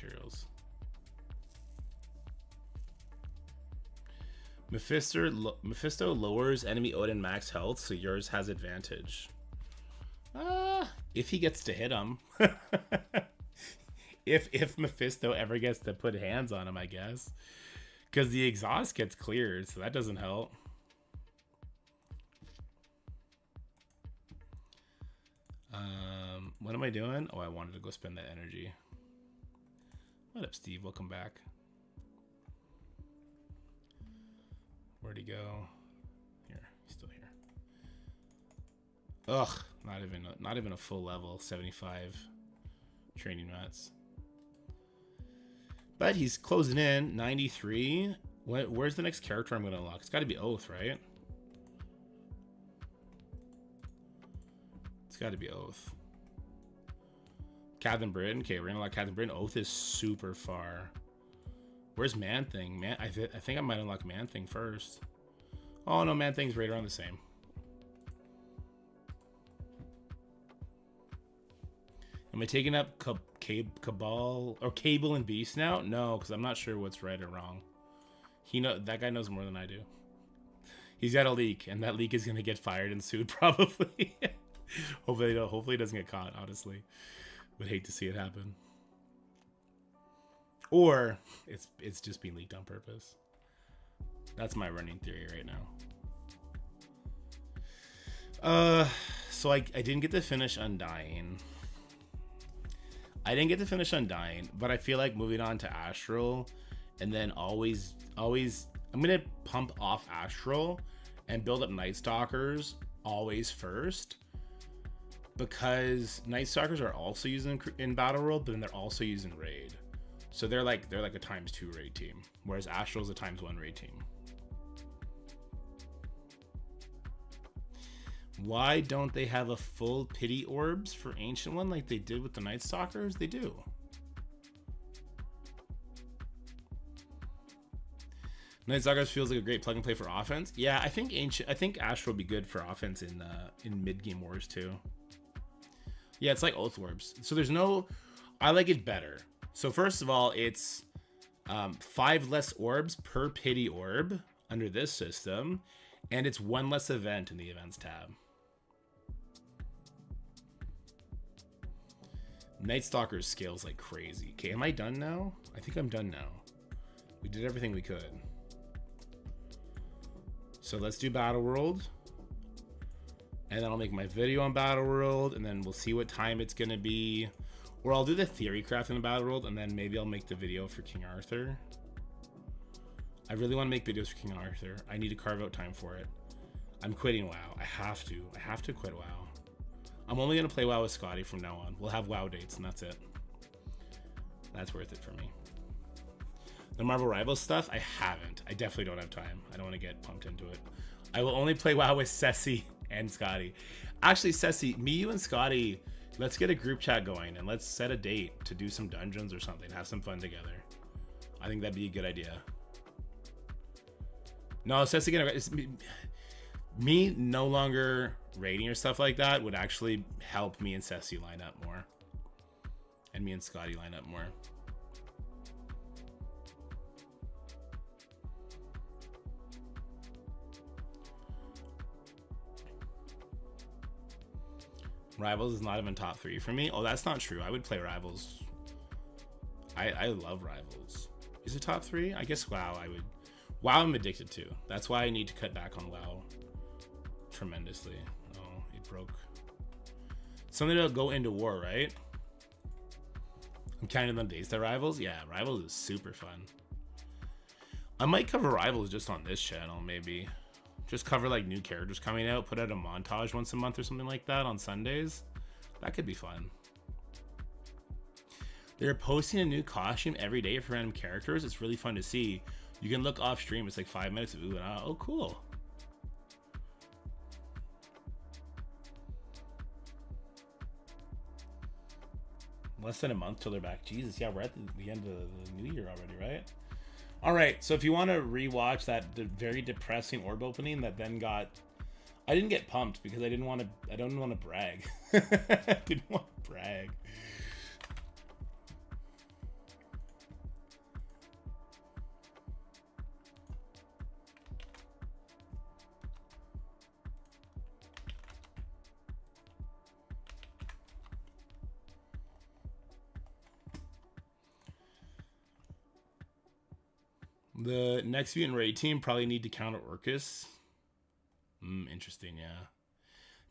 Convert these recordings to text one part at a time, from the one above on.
materials. Mephisto lowers enemy Odin max health, so yours has advantage. If he gets to hit him. if Mephisto ever gets to put hands on him, I guess. Because the exhaust gets cleared, so that doesn't help. What am I doing? Oh, I wanted to go spend that energy. What up, Steve? Welcome back. Where'd he go? Here, he's still here. Ugh, not even a full level 75 training mats. But he's closing in 93. Where's the next character I'm gonna unlock? It's got to be Oath, right? It's got to be Oath. Captain Britain. Okay, we're gonna unlock Captain Britain. Oath is super far. Where's Man Thing? I think I might unlock Man Thing first. Oh no, Man Thing's right around the same. Am I taking up Cabal or Cable and Beast now? No, because I'm not sure what's right or wrong. That guy knows more than I do. He's got a leak, and that leak is gonna get fired and sued probably. Hopefully it doesn't get caught. Honestly, would hate to see it happen. Or it's just being leaked on purpose. That's my running theory right now. So I didn't get to finish Undying. But I feel like moving on to Astral, and then always I'm gonna pump off Astral and build up Night Stalkers always first, because Night Stalkers are also used in Battle World, but then they're also used in Raid. So they're like a ×2 raid team, whereas Astral's a ×1 raid team. Why don't they have a full pity orbs for Ancient One like they did with the Night Stalkers? They do. Night Stalkers feels like a great plug and play for offense. Yeah, I think Astral would be good for offense in mid game wars too. Yeah, it's like Oath Orbs. So there's no. I like it better. So first of all, it's 5 less orbs per pity orb under this system, and it's 1 less event in the events tab. Night Stalker scales like crazy. Okay, am I done now? I think I'm done now. We did everything we could. So let's do Battle World. And then I'll make my video on Battle World, and then we'll see what time it's going to be. Or I'll do the Theorycrafting in Battle World, and then maybe I'll make the video for King Arthur. I really want to make videos for King Arthur. I need to carve out time for it. I'm quitting WoW. I have to quit WoW. I'm only going to play WoW with Scotty from now on. We'll have WoW dates, and that's it. That's worth it for me. The Marvel Rivals stuff, I haven't. I definitely don't have time. I don't want to get pumped into it. I will only play WoW with Ceci and Scotty. Actually, Ceci, me, you, and Scotty, let's get a group chat going, and let's set a date to do some dungeons or something. Have some fun together. I think that'd be a good idea. No, Ceci, me no longer raiding or stuff like that would actually help me and Ceci line up more. And me and Scotty line up more. Rivals is not even top 3 for me. Oh, that's not true. I would play Rivals. I love Rivals. Is it top 3? I guess WoW I would. WoW I'm addicted to. That's why I need to cut back on WoW tremendously. Oh, it broke. Something to go into war, right? I'm counting them days to Rivals. Yeah, Rivals is super fun. I might cover Rivals just on this channel, maybe. Just cover like new characters coming out, put out a montage once a month or something like that on Sundays. That could be fun. They're posting a new costume every day for random characters. It's really fun to see. You can look off stream. It's like 5 minutes of ooh and ah. Oh, cool. Less than a month till they're back. Jesus, yeah, we're at the end of the new year already, right? All right, so if you want to rewatch that very depressing orb opening that then got, I didn't get pumped because I don't want to brag. I didn't want to brag. The next mutant raid team probably need to counter Orcus. Interesting, yeah.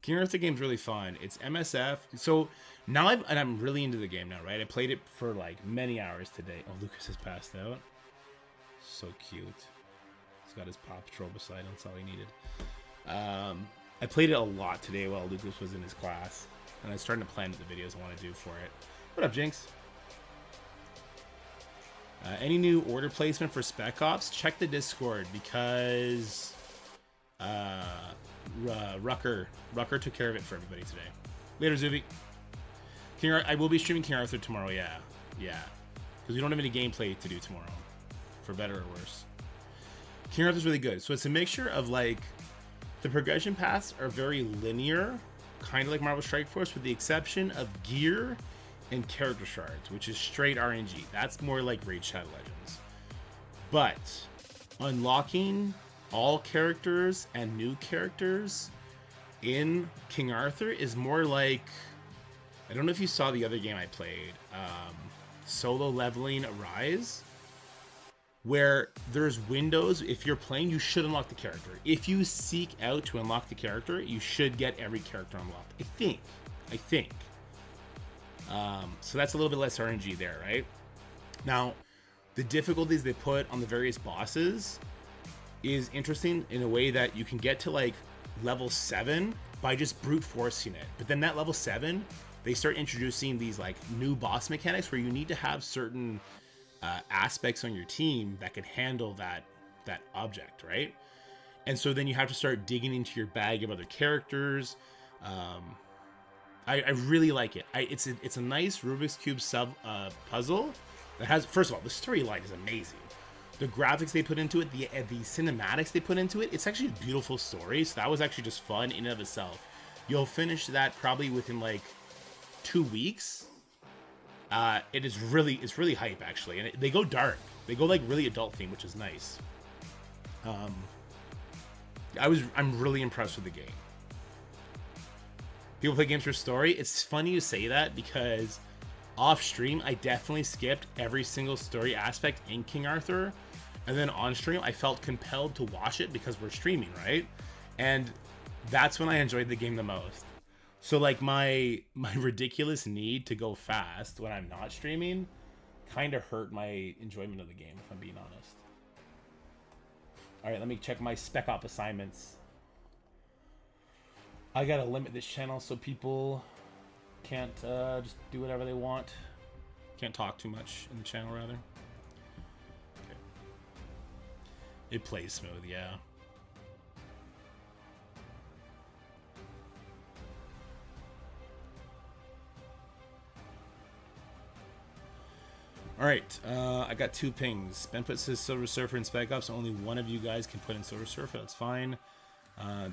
King Arthur game's really fun. It's MSF. So now I'm really into the game now, right? I played it for like many hours today. Oh, Lucas has passed out. So cute. He's got his Paw Patrol beside him. That's all he needed. I played it a lot today while Lucas was in his class. And I was starting to plan the videos I want to do for it. What up, Jinx? Any new order placement for Spec Ops? Check the Discord because Rucker took care of it for everybody today. Later, Zuby. I will be streaming King Arthur tomorrow. Yeah, because we don't have any gameplay to do tomorrow, for better or worse. King Arthur's really good. So it's a mixture of like the progression paths are very linear, kind of like Marvel Strike Force, with the exception of gear and character shards, which is straight RNG. That's more like Raid Shadow Legends. But unlocking all characters and new characters in King Arthur is more like, I don't know if you saw the other game I played, Solo Leveling Arise, where there's windows. If you're playing, you should unlock the character. If you seek out to unlock the character, you should get every character unlocked. I think. So that's a little bit less RNG there, right? Now, the difficulties they put on the various bosses is interesting in a way that you can get to like level 7 by just brute forcing it. But then that level 7, they start introducing these like new boss mechanics where you need to have certain aspects on your team that can handle that object, right? And so then you have to start digging into your bag of other characters. I really like it. It's a nice Rubik's Cube sub puzzle that has, first of all, the storyline is amazing. The graphics they put into it, the cinematics they put into it, it's actually a beautiful story. So that was actually just fun in and of itself. You'll finish that probably within like 2 weeks. It's really hype actually, and they go dark. They go like really adult theme, which is nice. I'm really impressed with the game. People play games for story. It's funny you say that because off stream I definitely skipped every single story aspect in King Arthur, and then on stream I felt compelled to watch it because we're streaming, right? And that's when I enjoyed the game the most. So like my ridiculous need to go fast when I'm not streaming kind of hurt my enjoyment of the game, if I'm being honest. All right, let me check my Spec Op assignments. I gotta limit this channel so people can't just do whatever they want. Can't talk too much in the channel, rather. Okay. It plays smooth, yeah. All right, I got 2 pings. Ben put says Silver Surfer and Spec Ops. Only one of you guys can put in Silver Surfer. That's fine.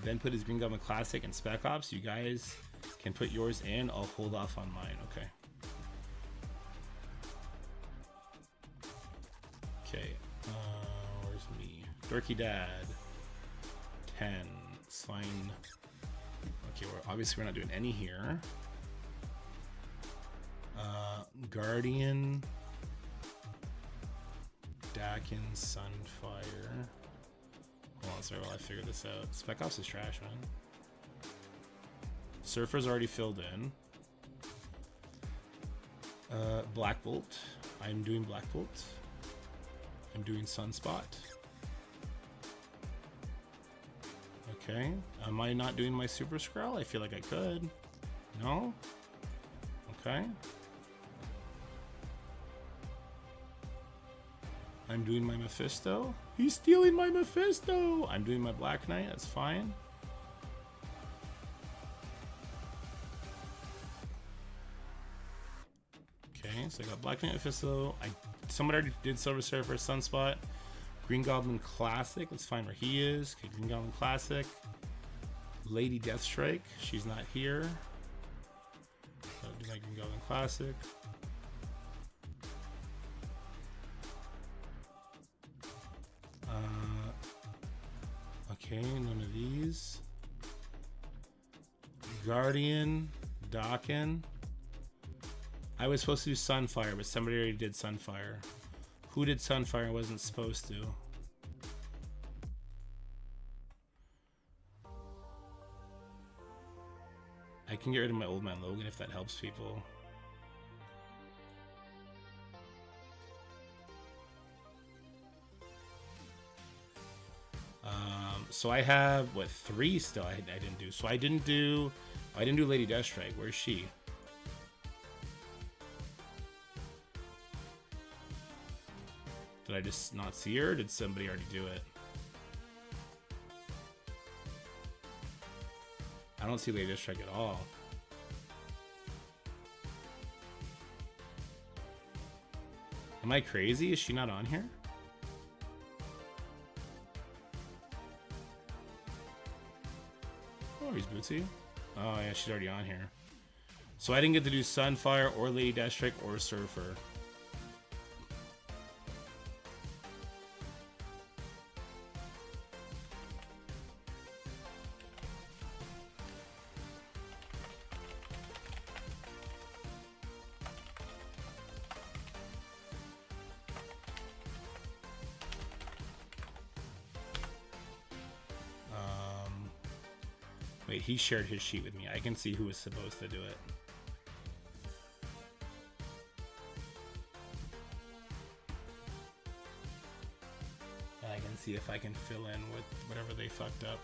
Ben put his Green Goblin Classic and Spec Ops. You guys can put yours in. I'll hold off on mine. Okay. Okay. Where's me? Dorky Dad. 10. It's fine. Okay, we're not doing any here. Guardian. Dakin, Sunfire. Hold on, sorry, while I figure this out. Spec Ops is trash, man. Surfer's already filled in. Black Bolt. I'm doing Black Bolt. I'm doing Sunspot. Okay. Am I not doing my Super Skrull? I feel like I could. No? Okay. I'm doing my Mephisto. He's stealing my Mephisto. I'm doing my Black Knight. That's fine. Okay, so I got Black Knight, Mephisto. Someone already did Silver Surfer, Sunspot. Green Goblin Classic. Let's find where he is. Okay, Green Goblin Classic. Lady Deathstrike. She's not here. So I'll do my Green Goblin Classic. Okay, none of these. Guardian, Dakin. I was supposed to do Sunfire, but somebody already did Sunfire. Who did Sunfire? I wasn't supposed to. can get rid of my old man Logan if that helps people. So I have what, 3 still I didn't do. So I didn't do Lady Deathstrike. Where's she? Did I just not see her? Or did somebody already do it? I don't see Lady Deathstrike at all. Am I crazy? Is she not on here? Oh, he's Bootsy. Oh yeah, she's already on here. So I didn't get to do Sunfire or Lady Deathstrike or Surfer. Wait, he shared his sheet with me. I can see who was supposed to do it. And I can see if I can fill in with whatever they fucked up.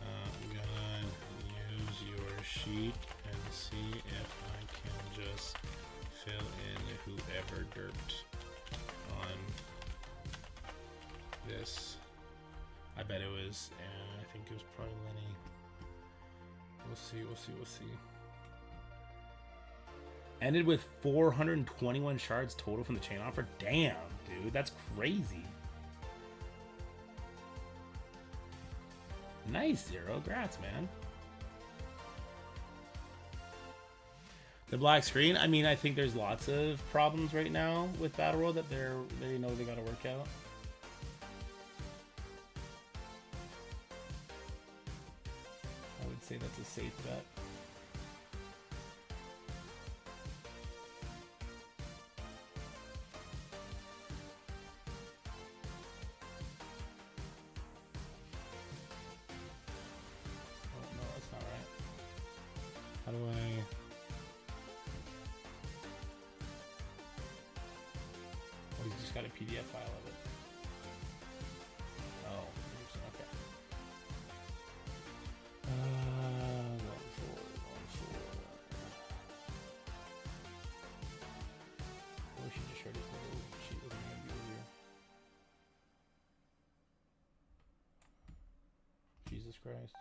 I'm gonna use your sheet and see if I can just fill in whoever derped on this. I bet it was, I think it was probably Lenny. We'll see. Ended with 421 shards total from the chain offer. Damn, dude, that's crazy. Nice, Zero. Grats, man. The black screen, I mean, I think there's lots of problems right now with Battle World that they know they gotta work out. Say that's a safe bet. Oh, no, that's not right. How do I... Oh, he's just got a PDF file of it. Oh, okay. Jesus Christ.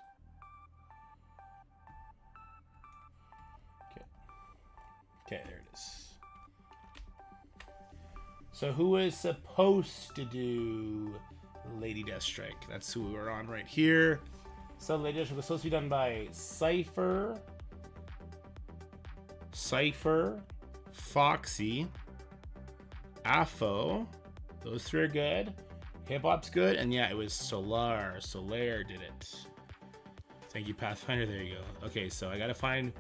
Okay, there it is. So who is supposed to do Lady Deathstrike? That's who we're on right here. So Lady Deathstrike was supposed to be done by Cypher, Foxy, Afo. Those 3 are good. Hip Hop's good, and yeah, it was Solar. Solaire did it. Thank you, Pathfinder. There you go. Okay, so I gotta find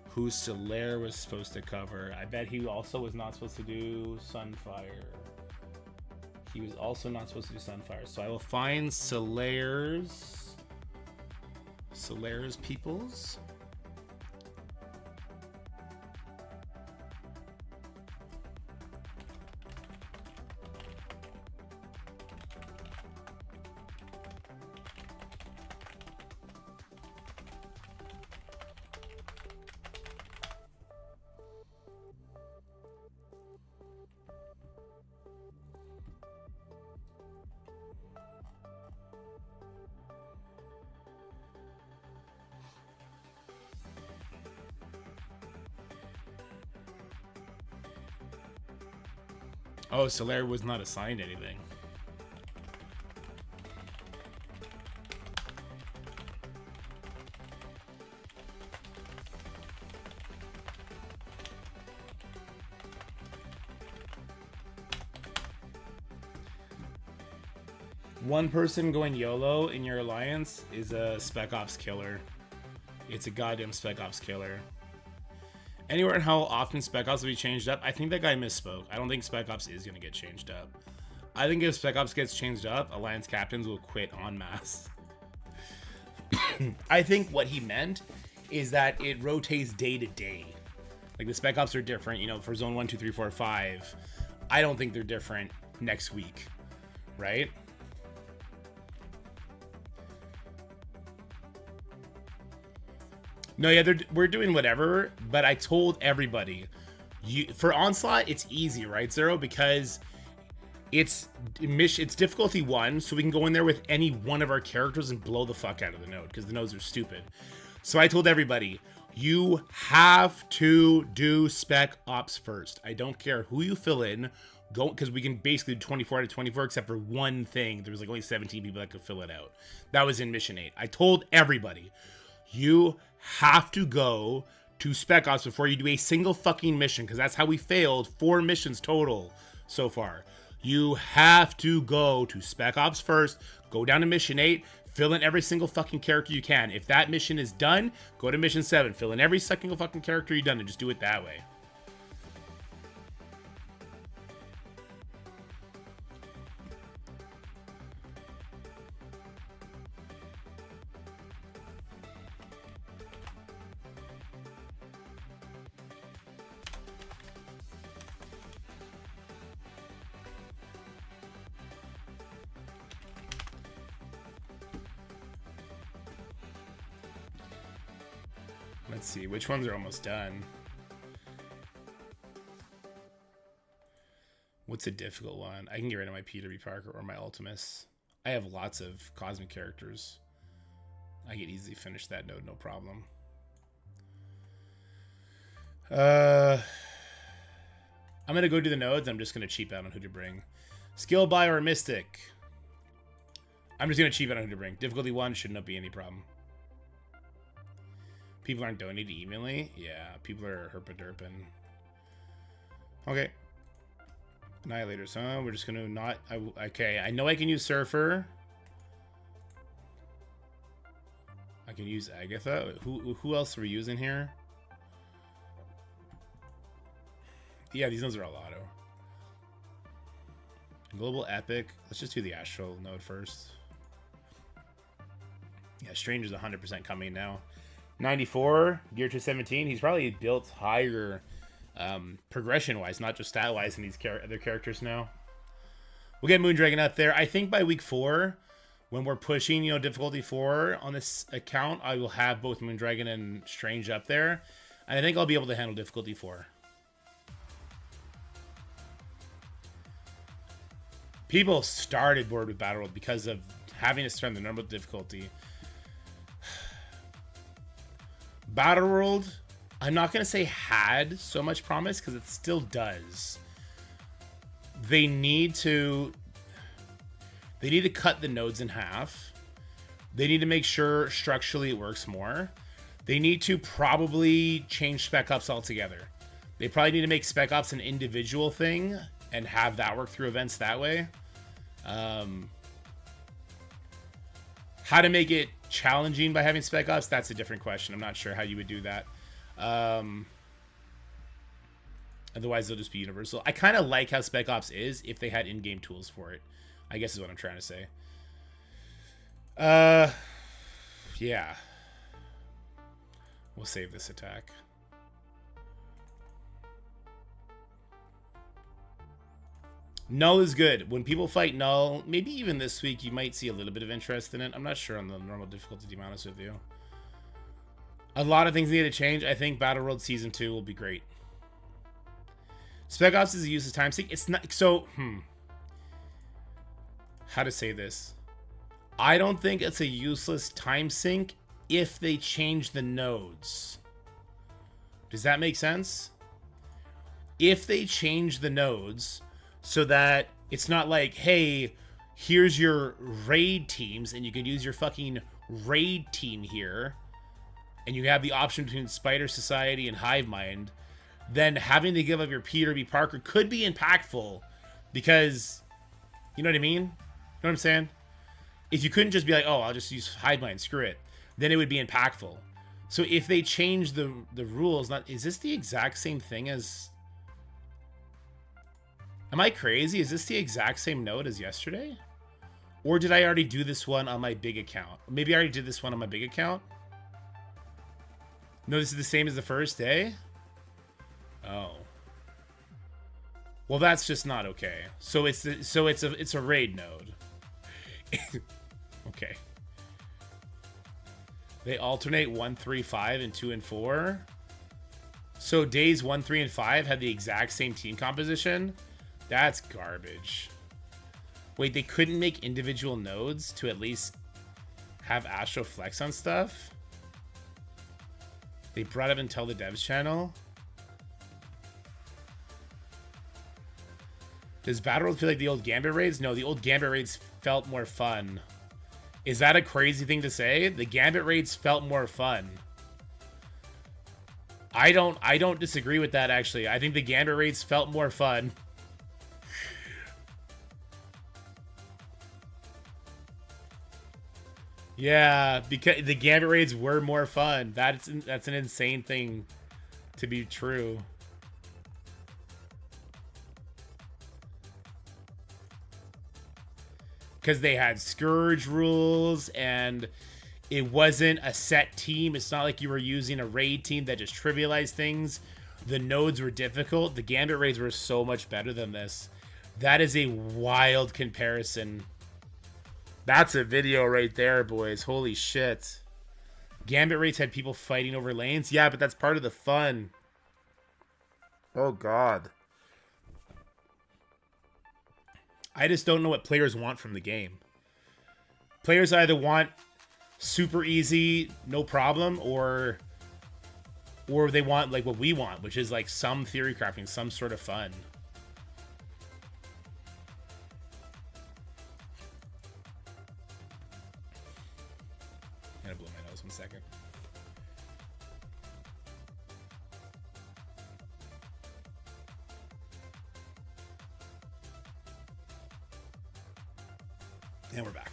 who Solaire was supposed to cover. I bet he also was not supposed to do Sunfire. He was also not supposed to do Sunfire. So I will find Solaire's peoples. Oh, Solaire was not assigned anything. One person going YOLO in your alliance is a Spec Ops killer. It's a goddamn Spec Ops killer. Anywhere and how often Spec Ops will be changed up, I think that guy misspoke. I don't think Spec Ops is going to get changed up. I think if Spec Ops gets changed up, Alliance captains will quit en masse. I think what he meant is that it rotates day to day. Like the Spec Ops are different, you know, for Zone 1, 2, 3, 4, 5. I don't think they're different next week, right? No, yeah, we're doing whatever, but I told everybody, for Onslaught, it's easy, right, Zero? Because it's difficulty 1, so we can go in there with any one of our characters and blow the fuck out of the node, because the nodes are stupid. So I told everybody, you have to do Spec Ops first. I don't care who you fill in, go, because we can basically do 24 out of 24, except for one thing. There was like only 17 people that could fill it out. That was in Mission 8. I told everybody, you have to go to Spec Ops before you do a single fucking mission, because that's how we failed 4 missions total so far. You have to go to Spec Ops first, go down to Mission 8, fill in every single fucking character you can. If that mission is done, go to Mission 7, fill in every single fucking character you've done, and just do it that way. Let's see, which ones are almost done? What's a difficult one? I can get rid of my Peter B. Parker or my Ultimus. I have lots of cosmic characters. I could easily finish that node, no problem. I'm gonna go do the nodes. I'm just gonna cheap out on who to bring. Skill buy or Mystic. I'm just gonna cheap out on who to bring. Difficulty 1 should not be any problem. People aren't donating evenly. Yeah, people are herpa-derping. Okay. Annihilator, so we're just gonna not... okay, I know I can use Surfer. I can use Agatha. Who else are we using here? Yeah, these ones are all auto. Global Epic. Let's just do the Astral node first. Yeah, Strange is 100% coming now. 94, Gear 217. He's probably built higher progression-wise, not just stat-wise in these other characters now. We'll get Moondragon up there. I think by week 4, when we're pushing, you know, difficulty 4 on this account, I will have both Moondragon and Strange up there. And I think I'll be able to handle difficulty 4. People started bored with Battle World because of having to turn the normal difficulty. Battle World, I'm not going to say had so much promise, because it still does. They need to cut the nodes in half. They need to make sure structurally it works more. They need to probably change Spec Ops altogether. They probably need to make Spec Ops an individual thing and have that work through events that way. How to make it challenging by having Spec Ops, that's a different question. I'm not sure how you would do that. Otherwise, they'll just be universal. I kind of like how Spec Ops is if they had in-game tools for it, I guess is what I'm trying to say. Yeah. We'll save this attack. Null is good. When people fight Null, maybe even this week, you might see a little bit of interest in it. I'm not sure on the normal difficulty, to be honest with you. A lot of things need to change. I think Battle World Season 2 will be great. Spec Ops is a useless time sink. It's not... So, how to say this? I don't think it's a useless time sink if they change the nodes. Does that make sense? If they change the nodes... so that it's not like, hey, here's your raid teams and you can use your fucking raid team here and you have the option between Spider Society and Hive Mind, then having to give up your Peter B. Parker could be impactful because, you know what I mean? You know what I'm saying? If you couldn't just be like, oh, I'll just use Hive Mind, screw it, then it would be impactful. So if they change the rules, is this the exact same thing as... Am I crazy? Is this the exact same node as yesterday? Or did I already do this one on my big account? Maybe I already did this one on my big account. No, this is the same as the first day? Oh. Well, that's just not okay. So it's a raid node. Okay. They alternate 1, 3, 5, and 2 and 4. So days 1, 3, and 5 had the exact same team composition. That's garbage. Wait, they couldn't make individual nodes to at least have Astro Flex on stuff? They brought up and tell the devs channel. Does Battle World feel like the old Gambit raids? No, the old Gambit raids felt more fun. Is that a crazy thing to say? The Gambit raids felt more fun. I don't disagree with that, actually. I think the Gambit raids felt more fun. Yeah, because the Gambit raids were more fun. That's an insane thing to be true. Because they had Scourge rules, and it wasn't a set team. It's not like you were using a raid team that just trivialized things. The nodes were difficult. The Gambit raids were so much better than this. That is a wild comparison. That's a video right there, boys. Holy shit. Gambit raids had people fighting over lanes. Yeah, but that's part of the fun. Oh, God. I just don't know what players want from the game. Players either want super easy, no problem, or they want like what we want, which is like some theory crafting, some sort of fun. I'm gonna blow my nose 1 second. And we're back.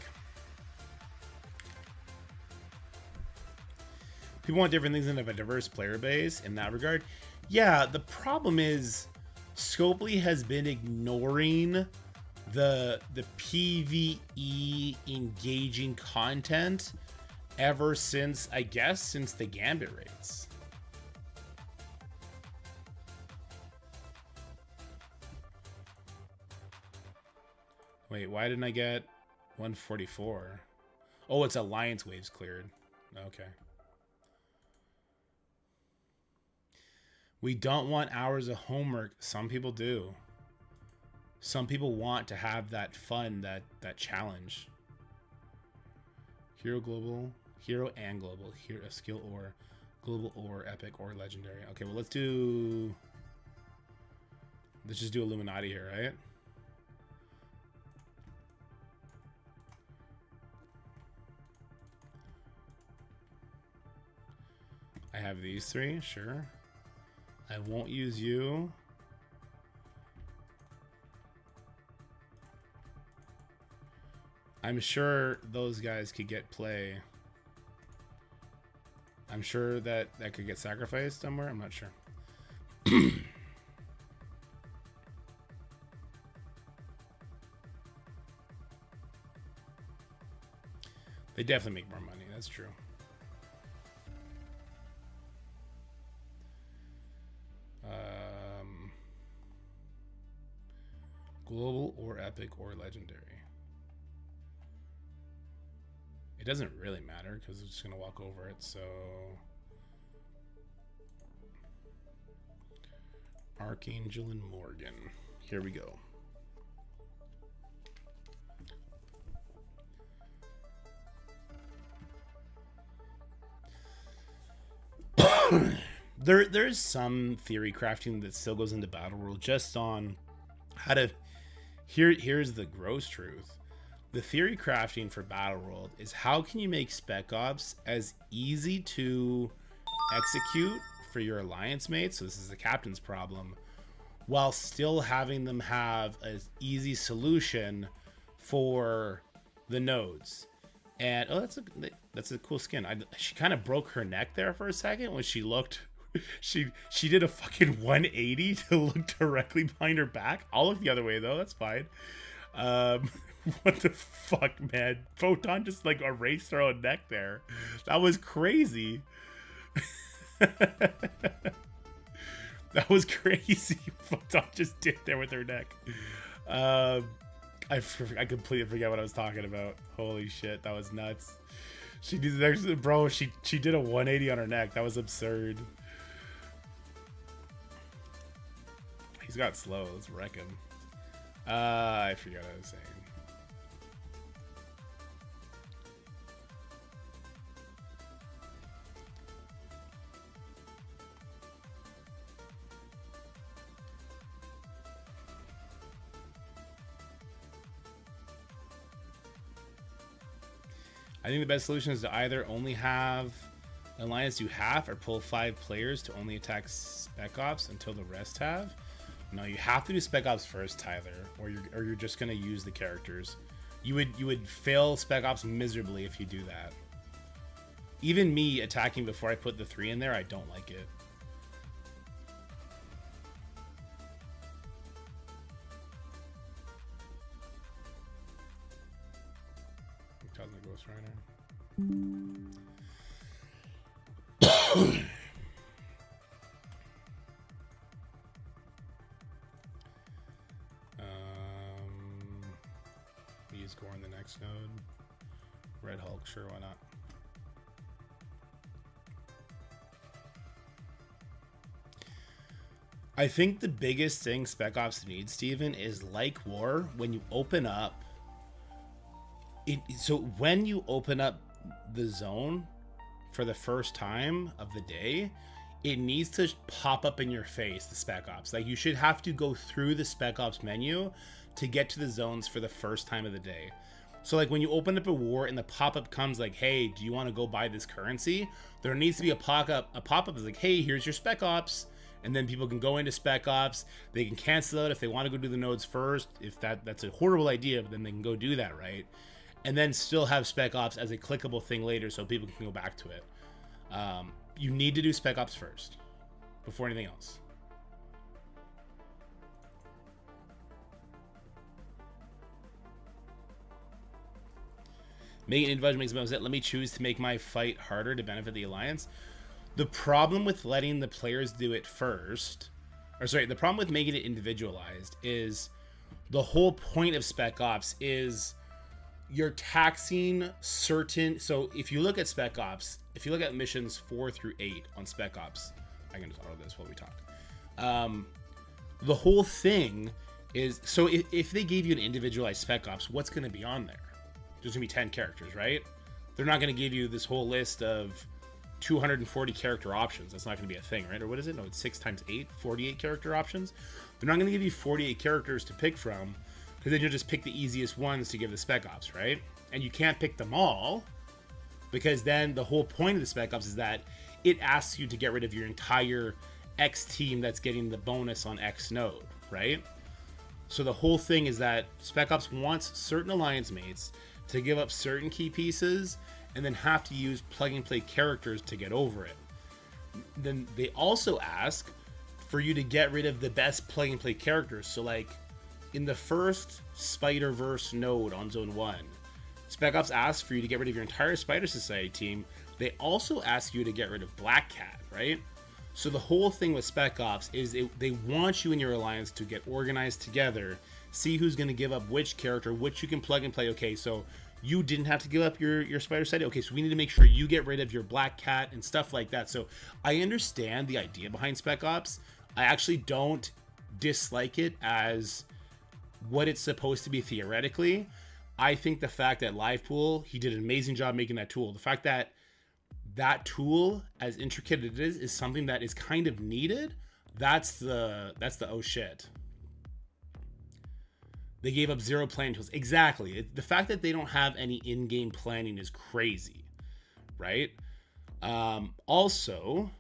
People want different things and have a diverse player base in that regard. Yeah, the problem is Scopely has been ignoring the PvE engaging content ever since, I guess, since the Gambit raids. Wait, why didn't I get 144? Oh, it's Alliance waves cleared. Okay. We don't want hours of homework. Some people do. Some people want to have that fun, that challenge. Hero global, hero and global, hero skill or global or epic or legendary. Okay, well let's just do Illuminati here, right? I have these three, sure. I won't use you. I'm sure those guys could get play. I'm sure that could get sacrificed somewhere. I'm not sure. They definitely make more money. That's true. Global or epic or legendary. It doesn't really matter because I'm just gonna walk over it. So Archangel and Morgan. Here we go. There's some theory crafting that still goes into Battle World just on how to. Here's the gross truth. The theory crafting for Battle World is how can you make Spec Ops as easy to execute for your alliance mates, so this is the captain's problem, while still having them have an easy solution for the nodes. And oh, that's a cool skin. She kind of broke her neck there for a second when she looked. She did a fucking 180 to look directly behind her back. I'll look the other way though. That's fine. What the fuck, man? Photon just like erased her own neck there. That was crazy. That was crazy. Photon just did there with her neck. I completely forget what I was talking about. Holy shit, that was nuts. She did, bro. She did a 180 on her neck. That was absurd. He's got slow. Let's wreck him. I forget what I was saying. I think the best solution is to either only have an alliance do half or pull 5 players to only attack Spec Ops until the rest have. No, you have to do Spec Ops first, Tyler, or you're just gonna use the characters. You would fail Spec Ops miserably if you do that. Even me attacking before I put the 3 in there, I don't like it. The Ghost Rider. Use Gore in the next node. Red Hulk, sure, why not? I think the biggest thing Spec Ops needs, Steven, is like War, when you open up so when you open up the zone for the first time of the day, it needs to pop up in your face, the Spec Ops. Like, you should have to go through the Spec Ops menu to get to the zones for the first time of the day. So like when you open up a war and the pop-up comes like, hey, do you want to go buy this currency? There needs to be a pop-up that's like, hey, here's your Spec Ops. And then people can go into Spec Ops. They can cancel it if they want to go do the nodes first. If that's a horrible idea, but then they can go do that, right? And then still have Spec Ops as a clickable thing later so people can go back to it. You need to do Spec Ops first before anything else. Making an individual makes about it. Let me choose to make my fight harder to benefit the Alliance. The problem with letting the players do it first, the problem with making it individualized is the whole point of Spec Ops is you're taxing certain. So if you look at Spec Ops, if you look at missions 4 through 8 on Spec Ops, I can just auto this while we talk. The whole thing is, so if they gave you an individualized Spec Ops, what's going to be on there? There's going to be 10 characters, right? They're not going to give you this whole list of 240 character options. That's not going to be a thing, right? Or what is it? No, it's 6 times 8, 48 character options. They're not going to give you 48 characters to pick from, because then you'll just pick the easiest ones to give the Spec Ops, right? And you can't pick them all, because then the whole point of the Spec Ops is that it asks you to get rid of your entire X team that's getting the bonus on X node, right? So the whole thing is that Spec Ops wants certain alliance mates to give up certain key pieces and then have to use plug and play characters to get over it. Then they also ask for you to get rid of the best plug and play characters. So like in the first Spider-Verse node on Zone 1, Spec Ops asks for you to get rid of your entire Spider Society team. They also ask you to get rid of Black Cat, right? So the whole thing with Spec Ops is they want you and your alliance to get organized together, see who's going to give up which character, which you can plug and play. Okay, so you didn't have to give up your Spider Society. Okay, so we need to make sure you get rid of your Black Cat and stuff like that. So I understand the idea behind Spec Ops. I actually don't dislike it as what it's supposed to be theoretically. I think the fact that Livepool, he did an amazing job making that tool. The fact that that tool, as intricate as it is something that is kind of needed. That's the oh shit. They gave up 0 planning tools. Exactly. The fact that they don't have any in-game planning is crazy, right? Also,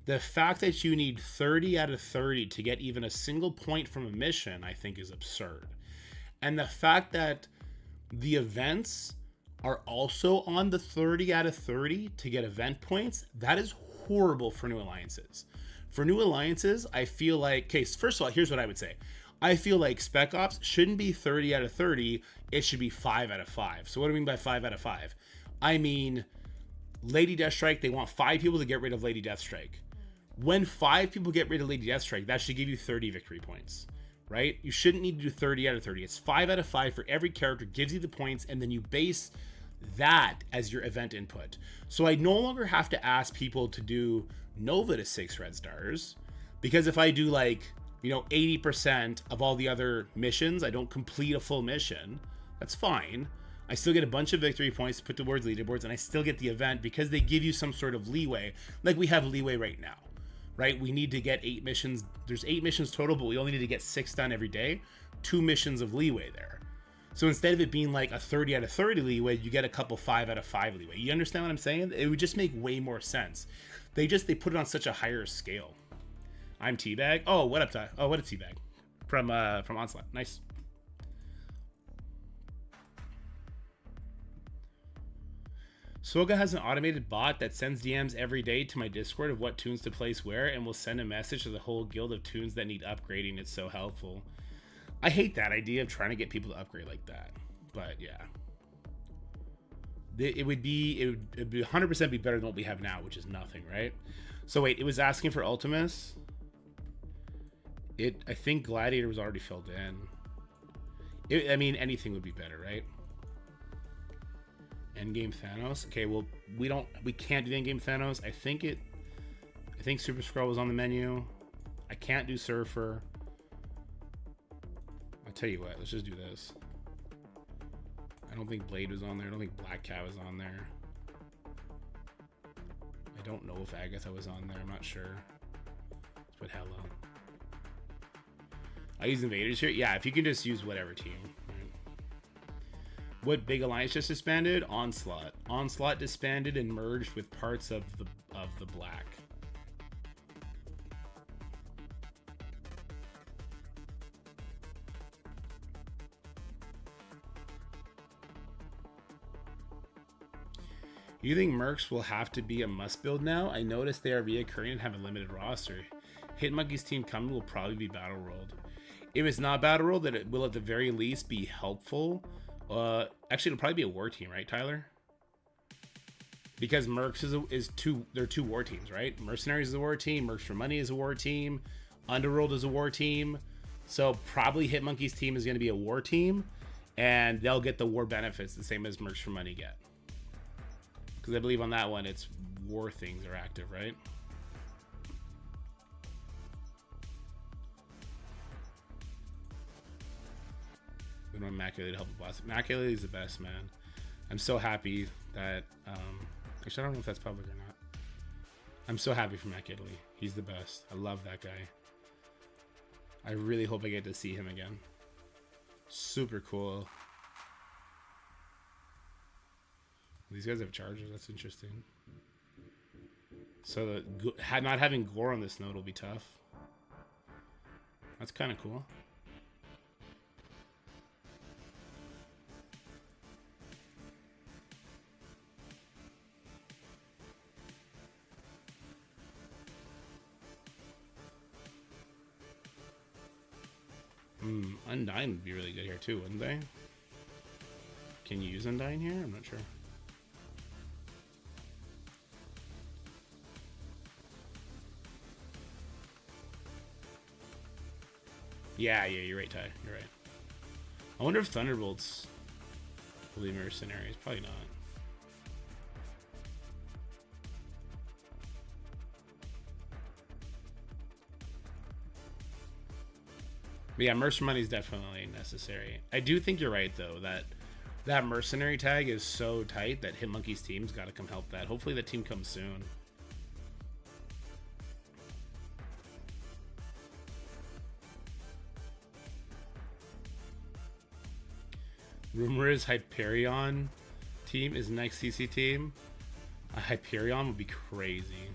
the fact that you need 30 out of 30 to get even a single point from a mission, I think is absurd. And the fact that the events are also on the 30 out of 30 to get event points, that is horrible for new alliances. For new alliances, I feel like, okay, first of all, here's what I would say. I feel like Spec Ops shouldn't be 30 out of 30. It should be 5 out of 5. So what do I mean by 5 out of 5? I mean, Lady Deathstrike, they want 5 people to get rid of Lady Deathstrike. When 5 people get rid of Lady Deathstrike, that should give you 30 victory points, right? You shouldn't need to do 30 out of 30. It's 5 out of 5 for every character, gives you the points, and then you base that as your event input. So I no longer have to ask people to do Nova to 6 red stars, because if I do like, 80% of all the other missions, I don't complete a full mission, that's fine. I still get a bunch of victory points to put towards leaderboards, and I still get the event because they give you some sort of leeway. Like we have leeway right now, right? We need to get 8 missions. There's 8 missions total, but we only need to get 6 done every day. 2 missions of leeway there. So instead of it being like a 30 out of 30 leeway, you get a couple 5 out of 5 leeway. You understand what I'm saying? It would just make way more sense. They put it on such a higher scale. I'm Teabag. Oh, what up, Ty? Oh, what a Teabag. From Onslaught. Nice. Soga has an automated bot that sends DMs every day to my Discord of what tunes to place where, and will send a message to the whole guild of tunes that need upgrading. It's so helpful. I hate that idea of trying to get people to upgrade like that. But yeah. It would 100% be better than what we have now, which is nothing, right? So wait, it was asking for Ultimus. I think Gladiator was already filled in. I mean, anything would be better, right? Endgame Thanos. Okay, well, we can't do endgame Thanos. I think Super Skrull was on the menu. I can't do Surfer. I'll tell you what, let's just do this. I don't think Blade was on there. I don't think Black Cat was on there. I don't know if Agatha was on there. I'm not sure. Let's put Hella. I use Invaders here. Yeah, if you can just use whatever team. Right? What big alliance just disbanded? Onslaught. Onslaught disbanded and merged with parts of the Black. You think Mercs will have to be a must build now? I noticed they are reoccurring and have a limited roster. Hitmonkey's team coming will probably be Battle World. If it's not Battle World, then it will at the very least be helpful. Actually, it'll probably be a war team, right, Tyler? Because Mercs they're 2 war teams, right? Mercenaries is a war team, Mercs for Money is a war team, Underworld is a war team. So probably Hitmonkey's team is going to be a war team, and they'll get the war benefits the same as Mercs for Money get. Because I believe on that one, it's war things are active, right? We don't want Maculated to help the boss. Maculated is the best, man. I'm so happy that... actually, I don't know if that's public or not. I'm so happy for Maculated. He's the best. I love that guy. I really hope I get to see him again. Super cool. These guys have charges. That's interesting. So not having gore on this node will be tough. That's kind of cool. Undyne would be really good here too, wouldn't they? Can you use Undyne here? I'm not sure. Yeah, you're right, Ty. You're right. I wonder if Thunderbolts will be mercenaries. Probably not. But yeah, merc money is definitely necessary. I do think you're right, though, that mercenary tag is so tight that Hitmonkey's team's got to come help that. Hopefully that team comes soon. Rumor is Hyperion team is next CC team. A Hyperion would be crazy.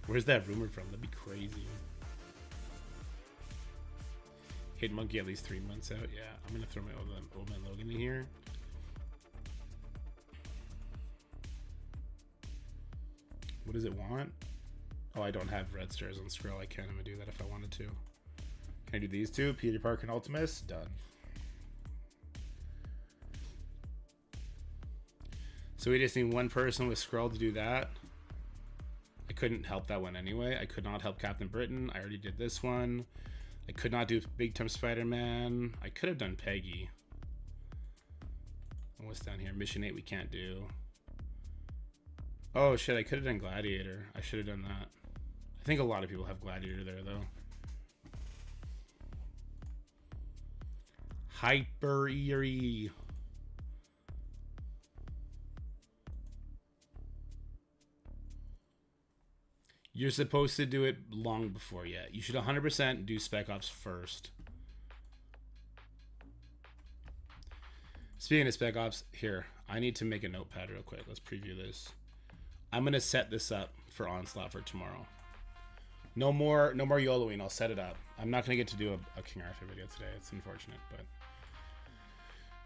Where's that rumor from? That'd be crazy. Hitmonkey at least 3 months out. Yeah, I'm gonna throw my old man Logan in here. What does it want? Oh, I don't have red stars on Skrill. I can't even do that if I wanted to. Can I do these two? Peter Parker and Ultimus? Done. So we just need one person with Skrull to do that. I couldn't help that one anyway. I could not help Captain Britain. I already did this one. I could not do Big Time Spider-Man. I could have done Peggy. And what's down here? Mission 8 we can't do. Oh shit, I could have done Gladiator. I should have done that. I think a lot of people have Gladiator there though. Hyper Eerie. You're supposed to do it long before, yeah. You should 100% do Spec Ops first. Speaking of Spec Ops, here, I need to make a notepad real quick. Let's preview this. I'm gonna set this up for Onslaught for tomorrow. No more YOLOing. I'll set it up. I'm not gonna get to do a King Arthur video today. It's unfortunate, but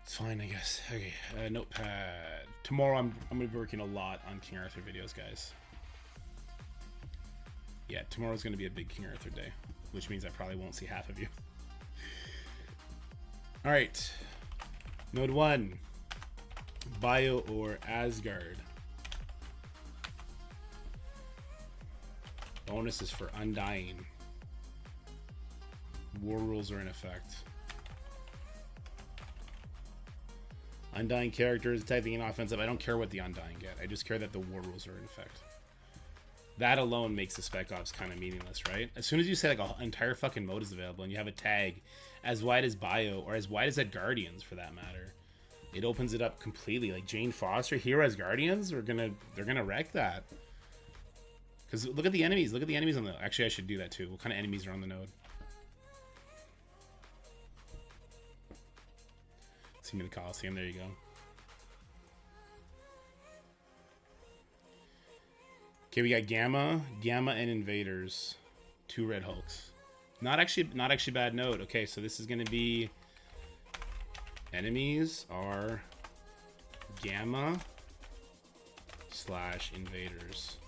it's fine, I guess. Okay, notepad. Tomorrow, I'm gonna be working a lot on King Arthur videos, guys. Yeah, tomorrow's gonna be a big King Arthur day, which means I probably won't see half of you. All right, node 1, Bio or Asgard. Bonuses for Undying. War rules are in effect. Undying characters attacking and offensive. I don't care what the Undying get. I just care that the war rules are in effect. That alone makes the Spec Ops kind of meaningless, right? As soon as you say like an entire fucking mode is available and you have a tag as wide as Bio or as wide as that Guardians for that matter, it opens it up completely. Like Jane Foster here as Guardians, they're gonna wreck that. Because look at the enemies. Look at the enemies on the... Actually, I should do that too. What kind of enemies are on the node? See me in the Coliseum. There you go. Okay, we got Gamma and Invaders. 2 Red Hulks. Not actually bad node. Okay, so this is gonna be... Enemies are Gamma / Invaders.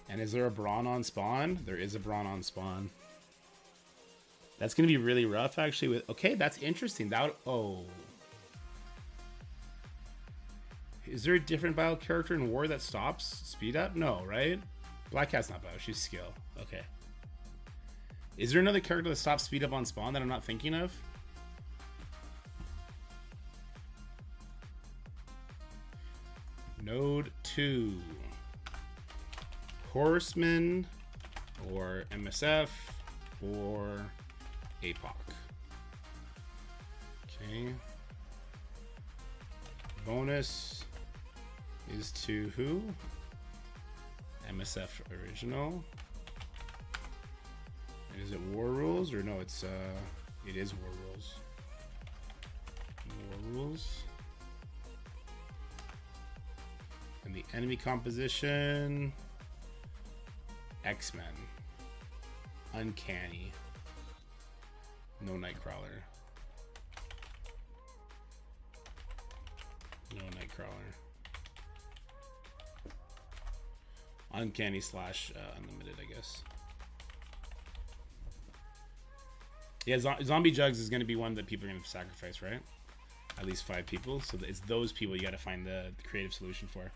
And is there a Brawn on spawn? There is a Brawn on spawn. That's gonna be really rough actually with... Okay, that's interesting. That... Oh. Is there a different Bio character in War that stops speed up? No, right? Black Cat's not Bio, she's skill. Okay. Is there another character that stops speed up on spawn that I'm not thinking of? Node 2. Horseman or MSF or APOC. Okay. Bonus is to who? MSF original. And is it War Rules or no? It is War Rules. War Rules. And the enemy composition. X-Men. Uncanny. No Nightcrawler. No Nightcrawler. Uncanny / Unlimited, I guess. Yeah, Zombie Jugs is going to be one that people are going to sacrifice, right? At least 5 people. So it's those people you got to find the creative solution for.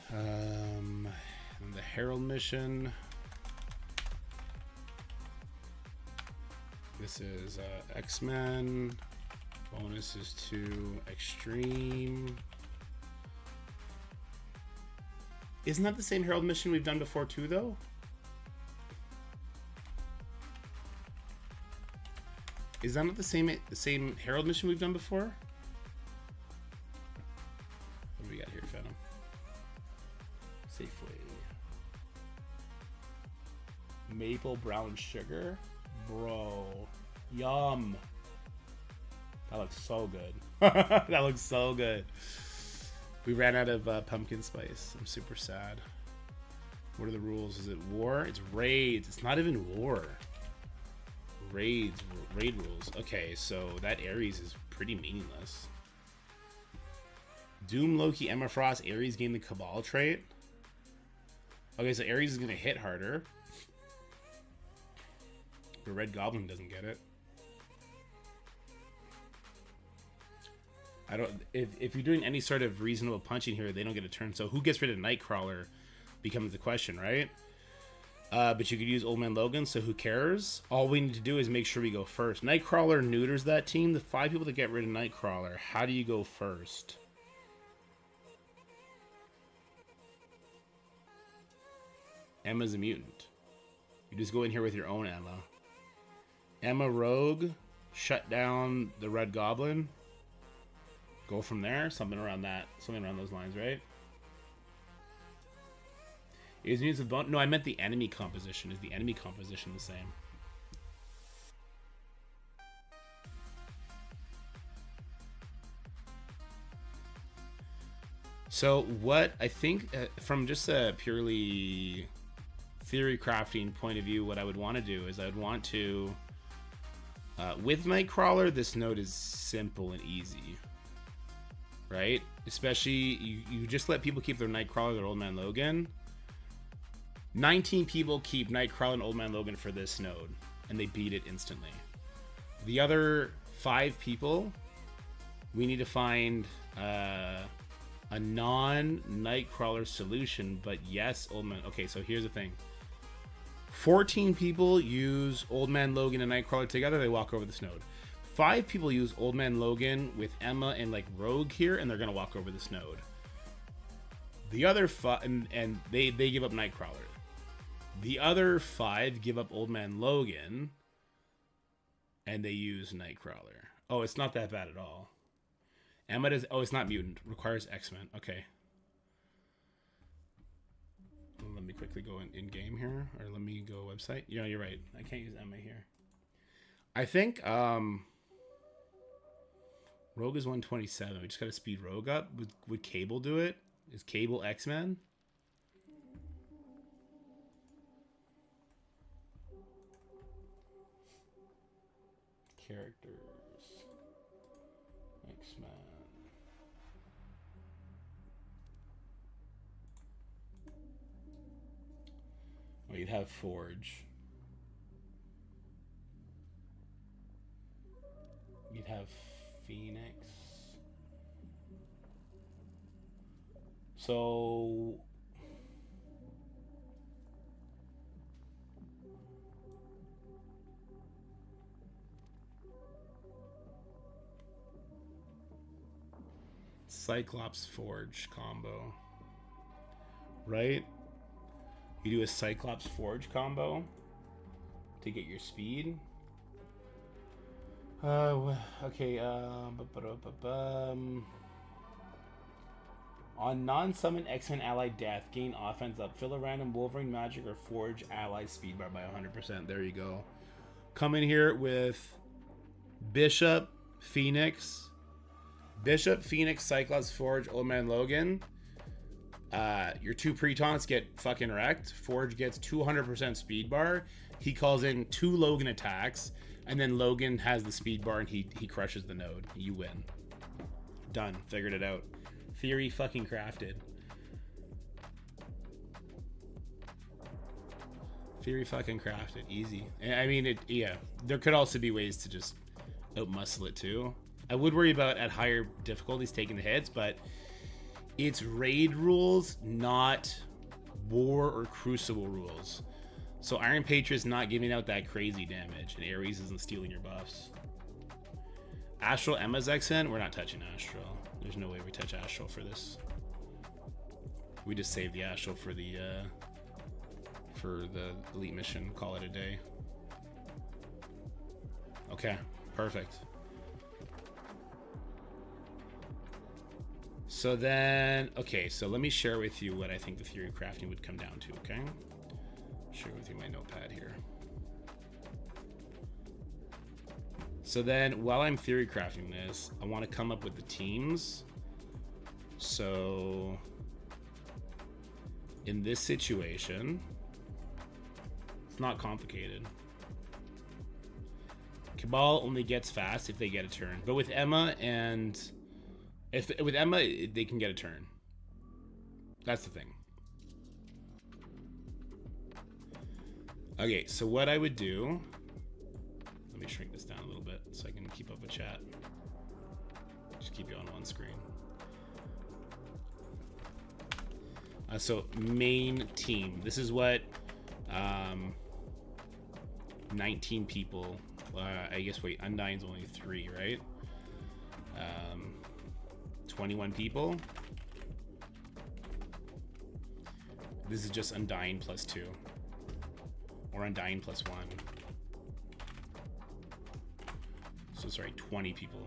And the Herald mission. This is X-Men. Bonus is to Extreme. Isn't that the same Herald mission we've done before too, though? Is that not the same Herald mission we've done before? What do we got here, Phantom? Safeway. Maple brown sugar? Bro. Yum. That looks so good. That looks so good. We ran out of pumpkin spice. I'm super sad. What are the rules? Is it war? It's raids. It's not even war. Raid rules. Okay, so that Ares is pretty meaningless. Doom, Loki, Emma Frost, Ares gain the Cabal trait. Okay, so Ares is gonna hit harder. But Red Goblin doesn't get it. I don't. If you're doing any sort of reasonable punching here, they don't get a turn. So who gets rid of Nightcrawler becomes the question, right? But you could use Old Man Logan, so who cares? All we need to do is make sure we go first. Nightcrawler neuters that team. The 5 people that get rid of Nightcrawler. How do you go first? Emma's a mutant. You just go in here with your own Emma. Emma Rogue. Shut down the Red Goblin. Go from there. Something around that. Something around those lines, right? Is mutants of bone? No, I meant the enemy composition. Is the enemy composition the same? So what I think, from just a purely theory crafting point of view, what I would want to do is I would want to, with Nightcrawler, this node is simple and easy, right? Especially, you just let people keep their Nightcrawler, their Old Man Logan. 19 people keep Nightcrawler and Old Man Logan for this node, and they beat it instantly. The other 5 people, we need to find a non-Nightcrawler solution, but yes, Old Man... Okay, so here's the thing. 14 people use Old Man Logan and Nightcrawler together, they walk over this node. 5 people use Old Man Logan with Emma and like Rogue here, and they're gonna walk over this node. The other 5... And they give up Nightcrawler. The other 5 give up Old Man Logan, and they use Nightcrawler. Oh, it's not that bad at all. Emma does... Oh, it's not mutant. Requires X-Men. Okay. Let me quickly go in game here, or let me go website. Yeah, you're right. I can't use Emma here. I think Rogue is 127. We just got to speed Rogue up. Would Cable do it? Is Cable X-Men? Characters. X-Men. Oh, you'd have Forge. You'd have Phoenix. So... Cyclops Forge combo. Right? You do a Cyclops Forge combo to get your speed. Okay, on non-summon X-Men ally death, gain offense up. Fill a random Wolverine magic or Forge ally speed bar by 100%. There you go. Come in here with Bishop, Phoenix, Cyclops Forge, Old Man Logan. Your 2 pre-taunts get fucking wrecked. Forge gets 200% speed bar. He calls in 2 Logan attacks, and then Logan has the speed bar and he crushes the node. You win. Done. Figured it out. Theory fucking crafted. Theory fucking crafted. Easy. I mean, yeah. There could also be ways to just outmuscle it too. I would worry about at higher difficulties taking the hits, but it's raid rules, not war or crucible rules. So Iron Patriot's not giving out that crazy damage, and Ares isn't stealing your buffs. Astral Emma's X-Men, we're not touching Astral. There's no way we touch Astral for this. We just save the Astral for the elite mission. Call it a day. Okay, perfect. So then, okay, so let me share with you what I think the theory crafting would come down to, okay? Share with you my notepad here. So then, while I'm theory crafting this, I want to come up with the teams. So, in this situation, it's not complicated. Cabal only gets fast if they get a turn. But with Emma and... with Emma, they can get a turn. That's the thing. Okay, so what I would do, let me shrink this down a little bit so I can keep up with chat. Just keep you on one screen. So main team, this is what 19 people, I guess, wait, Undyne's only 3, right? 21 people. This is just Undyne plus 2. Or Undyne plus 1. So sorry, 20 people.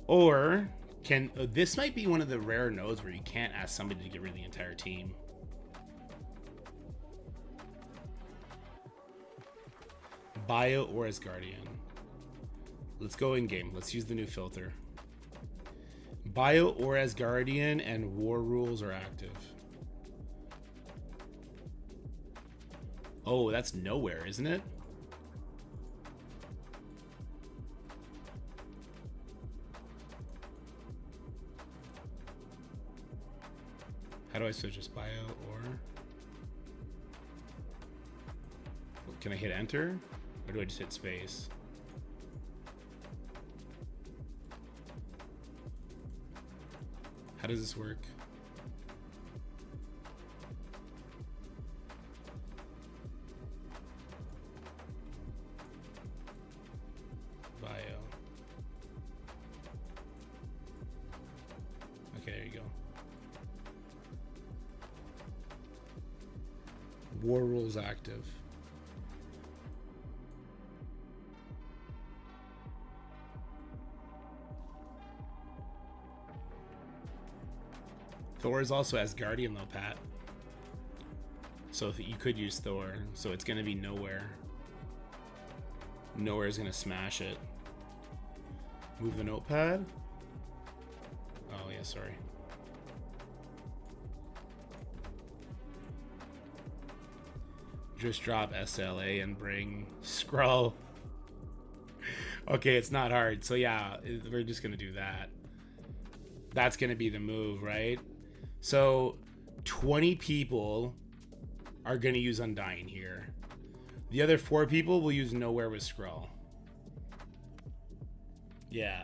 Or can this might be one of the rare nodes where you can't ask somebody to get rid of the entire team. Bio or as Guardian. Let's go in game. Let's use the new filter. Bio or as Guardian and war rules are active. Oh, that's nowhere, isn't it? How do I switch this? Bio or? Can I hit enter? Or do I just hit space? How does this work? Bio. Okay, there you go. War rules active. Thor is also as Guardian though, Pat. So you could use Thor. So it's going to be nowhere. Nowhere is going to smash it. Move the notepad. Oh yeah, sorry. Just drop SLA and bring Skrull. Okay, it's not hard. So yeah, we're just going to do that. That's going to be the move, right? So 20 people are going to use Undyne here. The other 4 people will use Nowhere with Skrull. Yeah.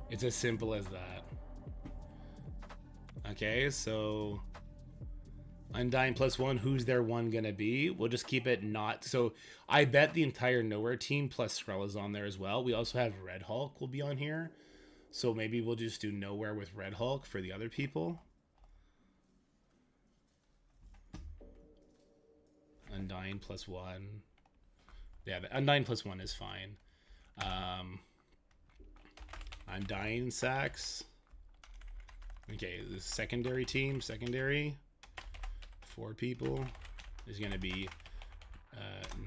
It's as simple as that. Okay, so Undyne plus 1, who's their 1 gonna be? We'll just keep it not. So I bet the entire Nowhere team plus Skrull is on there as well. We also have Red Hulk will be on here. So maybe we'll just do Nowhere with Red Hulk for the other people. Undyne plus 1. Yeah, the Undyne plus 1 is fine. Undyne Sax. Okay, the secondary team, secondary. 4 people is going to be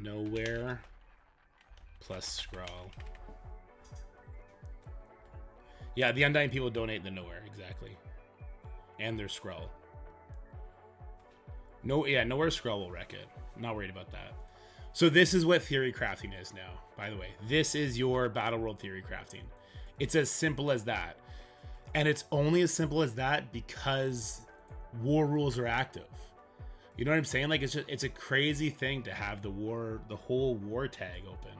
Nowhere plus Skrull. Yeah, the Undyne people donate the Nowhere, exactly. And their Skrull. No, yeah, Nowhere Skrull will wreck it. I'm not worried about that. So this is what theory crafting is now, by the way. This is your Battle World theory crafting. It's as simple as that. And it's only as simple as that because war rules are active. You know what I'm saying? Like, it's a crazy thing to have the whole war tag open.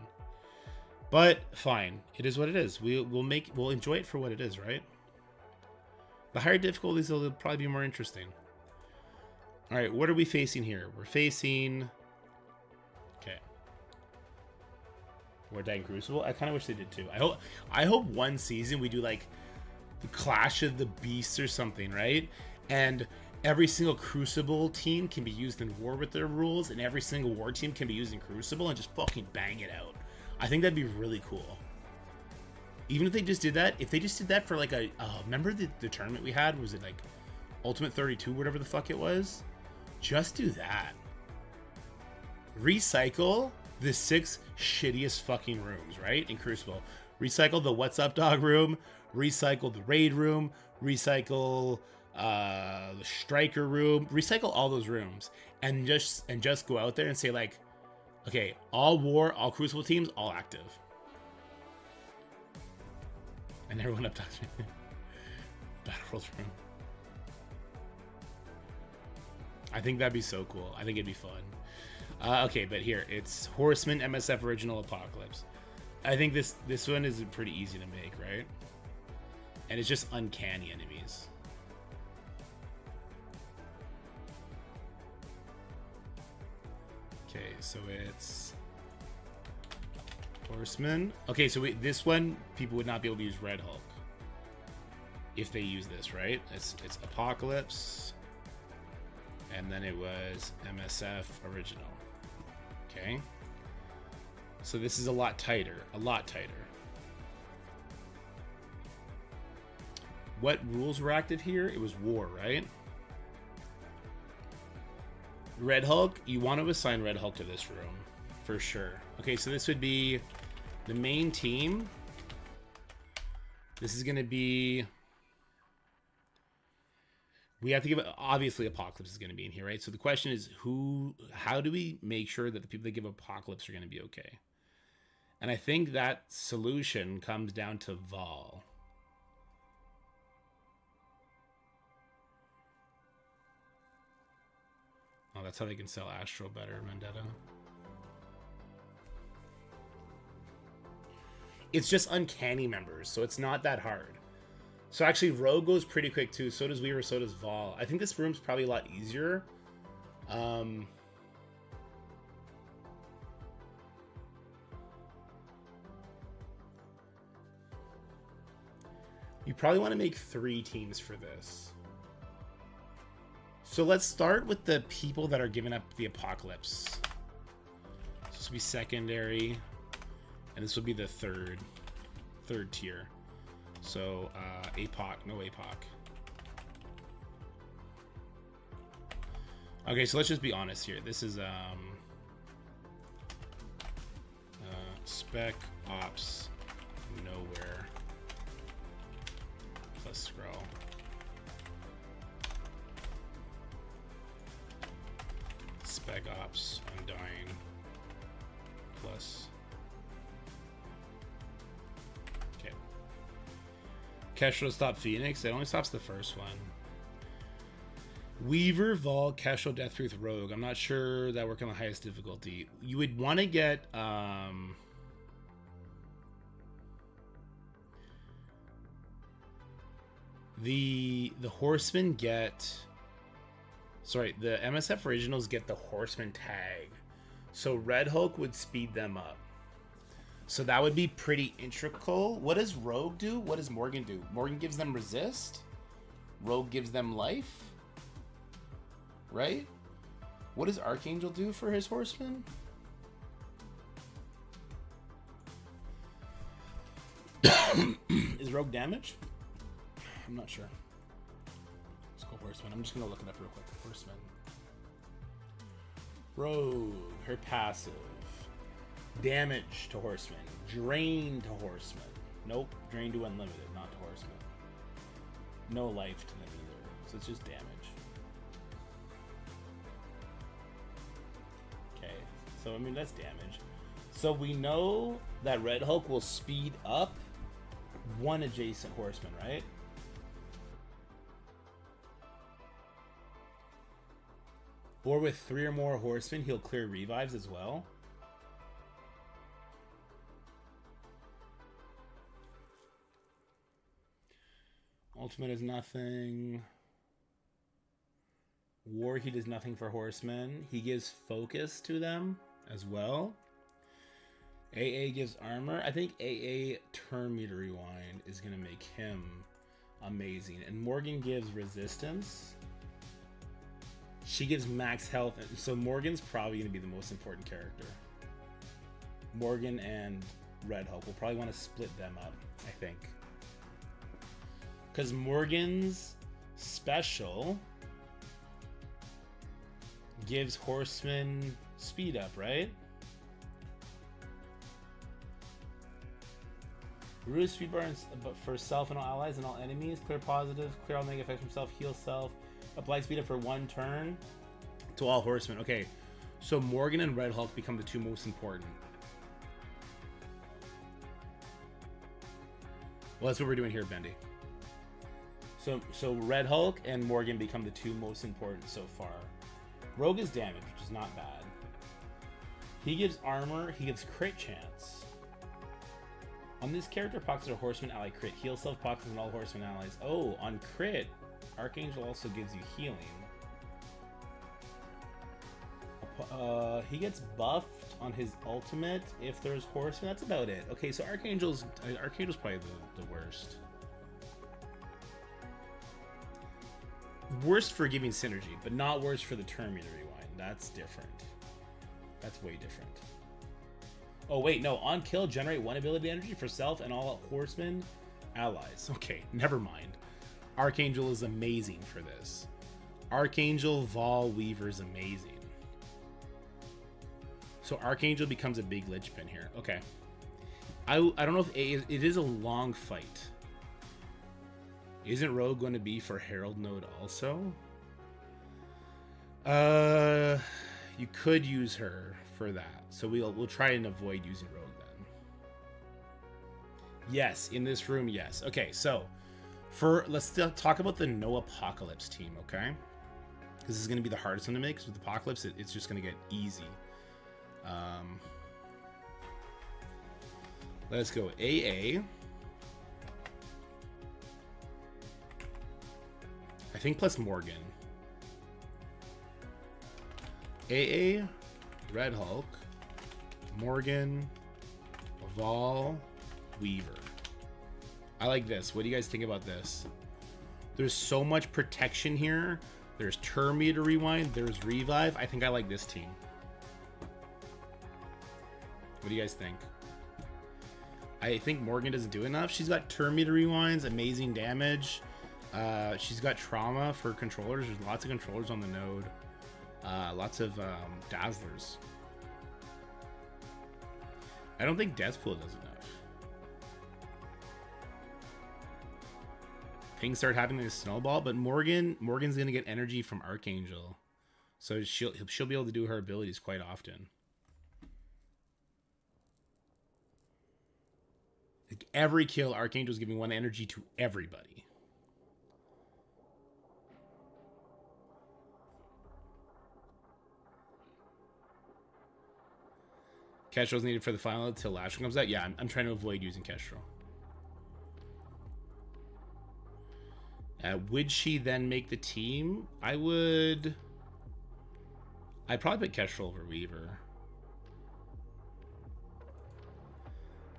But fine, it is what it is. We'll enjoy it for what it is, right? The higher difficulties will probably be more interesting. All right, what are we facing here? We're facing. Okay. War Tag Crucible. I kind of wish they did too. I hope one season we do like the Clash of the Beasts or something, right? And every single Crucible team can be used in war with their rules, and every single war team can be used in Crucible, and just fucking bang it out. I think that'd be really cool. Even if they just did that, if they just did that for like a, remember the tournament we had? Was it like Ultimate 32, whatever the fuck it was? Just do that. Recycle the 6 shittiest fucking rooms, right? In Crucible. Recycle the What's Up Dog room, recycle the Raid room, recycle the Striker room, recycle all those rooms, and just go out there and say like, okay, all war, all Crucible teams, all active. And everyone up top. Battle World room. I think that'd be so cool. I think it'd be fun. Okay, but here it's Horseman MSF Original Apocalypse. I think this one is pretty easy to make, right? And it's just uncanny enemies. Okay, so it's Horseman. Okay, so this one people would not be able to use Red Hulk if they use this, right? It's Apocalypse, and then it was MSF Original. Okay, so this is a lot tighter, a lot tighter. What rules were active here? It was war, right? Red Hulk, you want to assign Red Hulk to this room for sure. Okay, so this would be the main team. This is going to be, we have to give, obviously Apocalypse is going to be in here, right? So the question is how do we make sure that the people that give Apocalypse are going to be okay? And I think that solution comes down to Vol. Oh, that's how they can sell Astro better, Vendetta. It's just uncanny members, so it's not that hard. So actually, Rogue goes pretty quick too. So does Weaver, so does Vol. I think this room's probably a lot easier. You probably want to make 3 teams for this. So let's start with the people that are giving up the Apocalypse. So this will be secondary, and this will be the third tier. So APOC, no APOC. Okay, so let's just be honest here. This is Spec Ops Nowhere plus Scroll. Spec Ops Undying plus. Okay. Kestrel stop Phoenix. It only stops the first one. Weaver, Vol, Kestrel, Deathtooth, Rogue. I'm not sure that work on the highest difficulty. You would want to get the Horsemen get. Sorry, the MSF Originals get the Horseman tag. So Red Hulk would speed them up. So that would be pretty integral. What does Rogue do? What does Morgan do? Morgan gives them resist. Rogue gives them life. Right? What does Archangel do for his Horseman? Is Rogue damage? I'm not sure. Let's go Horseman. I'm just going to look it up real quick. Horseman. Rogue. Her passive. Damage to Horseman. Drain to Horseman. Nope. Drain to Unlimited, not to Horseman. No life to them either. So it's just damage. Okay. So, I mean, that's damage. So we know that Red Hulk will speed up one adjacent Horseman, right? Or with 3 or more Horsemen, he'll clear revives as well. Ultimate is nothing. War, he does nothing for Horsemen. He gives focus to them as well. AA gives armor. I think AA Turn Meter Rewind is going to make him amazing. And Morgan gives resistance. She gives max health. So Morgan's probably going to be the most important character. Morgan and Red Hulk. We'll probably want to split them up, I think. Because Morgan's special gives Horseman speed up, right? Reduce speed bar for self and all allies and all enemies. Clear positive. Clear all negative effects from self. Heal self. Apply speed up for 1 turn to all Horsemen. Okay, so Morgan and Red Hulk become the 2 most important. Well, that's what we're doing here, Bendy. So Red Hulk and Morgan become the 2 most important so far. Rogue is damage, which is not bad. He gives armor. He gives crit chance. On this character, poxes a horseman ally crit. Heal self poxes and all horseman allies. Oh, on crit, Archangel also gives you healing. He gets buffed on his ultimate if there's horseman. That's about it. Okay, so Archangel's probably the worst. Worst for giving synergy, but not worst for the turn meter rewind. That's different. That's way different. Oh wait, no. On kill, generate 1 ability energy for self and all horsemen allies. Okay, never mind. Archangel is amazing for this. Archangel Vol Weaver is amazing. So Archangel becomes a big linchpin here. Okay. I don't know if it is a long fight. Isn't Rogue going to be for Herald node also? You could use her for that. So we'll try and avoid using Rogue then. Yes, in this room, yes. Okay, so let's still talk about the no Apocalypse team, okay? This is going to be the hardest one to make, because with Apocalypse, it's just going to get easy. Let's go AA. I think plus Morgan. AA, Red Hulk, Morgan, Vol, Weaver. I like this. What do you guys think about this? There's so much protection here. There's turn meter rewind. There's revive. I think I like this team. What do you guys think? I think Morgan doesn't do enough. She's got turn meter rewinds, amazing damage. She's got trauma for controllers. There's lots of controllers on the node. Lots of dazzlers. I don't think Deathpool does enough. Things start happening to snowball, but Morgan's gonna get energy from Archangel, so she'll be able to do her abilities quite often. Like every kill, Archangel's giving 1 energy to everybody. Kestrel's needed for the final until Lashon comes out. Yeah, I'm trying to avoid using Kestrel. Would she then make the team? I'd probably put Kestrel over Weaver.